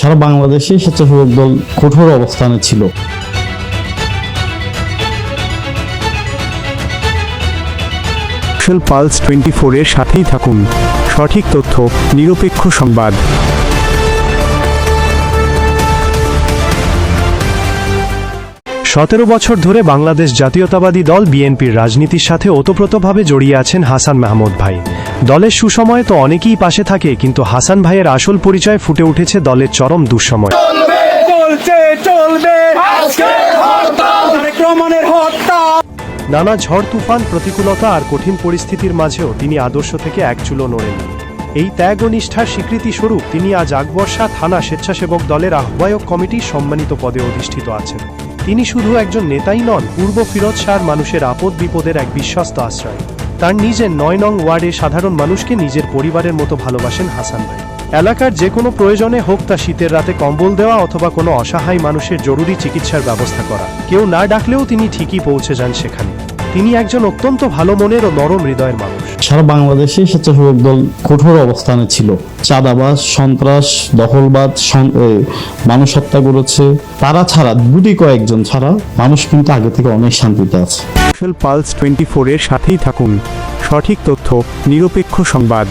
সারা বাংলাদেশে স্বেচ্ছাসেবক দল কঠোর অবস্থানে ছিল। পালস 24 এর সাথেই থাকুন, সঠিক তথ্য, নিরপেক্ষ সংবাদ। 17 বছর ধরে বাংলাদেশ জাতীয়তাবাদী দল বিএনপির রাজনীতির সাথে ওতপ্রোতভাবে জড়িয়ে আছেন হাসান মাহমুদ ভাই। দলের সুসময়ে তো অনেকেই পাশে থাকে, কিন্তু হাসান ভাইয়ের আসল পরিচয় ফুটে উঠেছে দলের চরম দুঃসময়। নানা ঝড় তুফান, প্রতিকূলতা আর কঠিন পরিস্থিতির মাঝেও তিনি আদর্শ থেকে এক চুলো নড়েননি। এই ত্যাগ ও নিষ্ঠার স্বীকৃতি স্বরূপ তিনি আজ আকবরশাহ থানা স্বেচ্ছাসেবক দলের আহ্বায়ক কমিটির সম্মানিত পদে অধিষ্ঠিত আছেন। তিনি শুধু একজন নেতাই নন, পূর্ব ফিরোজ শাহর মানুষের আপদ বিপদের এক বিশ্বস্ত আশ্রয়। তার নিজের 9 নং ওয়ার্ডে সাধারণ মানুষকে নিজের পরিবারের মতো ভালোবাসেন হাসান ভাই। এলাকার যে কোনো প্রয়োজনে হোক, তা শীতের রাতে কম্বল দেওয়া অথবা কোনো অসহায় মানুষের জরুরি চিকিৎসার ব্যবস্থা করা, কেউ না ডাকলেও তিনি ঠিকই পৌঁছে যান সেখানে। তিনি একজন অত্যন্ত ভালো মনের ও নরম হৃদয়ের মানুষ। সারা বাংলাদেশে স্বেচ্ছাসেবক দল কঠোর অবস্থানে ছিল। চাঁদাবাজ, সন্ত্রাস, দখলবাদ, মানুষ হত্যা করেছে। তারা ছাড়া, গুটি কয়েকজন ছাড়া, মানুষ কিন্তু আগে থেকে অনেক শান্তিতে আছে। পালস 24 এর সাথেই থাকুন, সঠিক তথ্য, নিরপেক্ষ সংবাদ।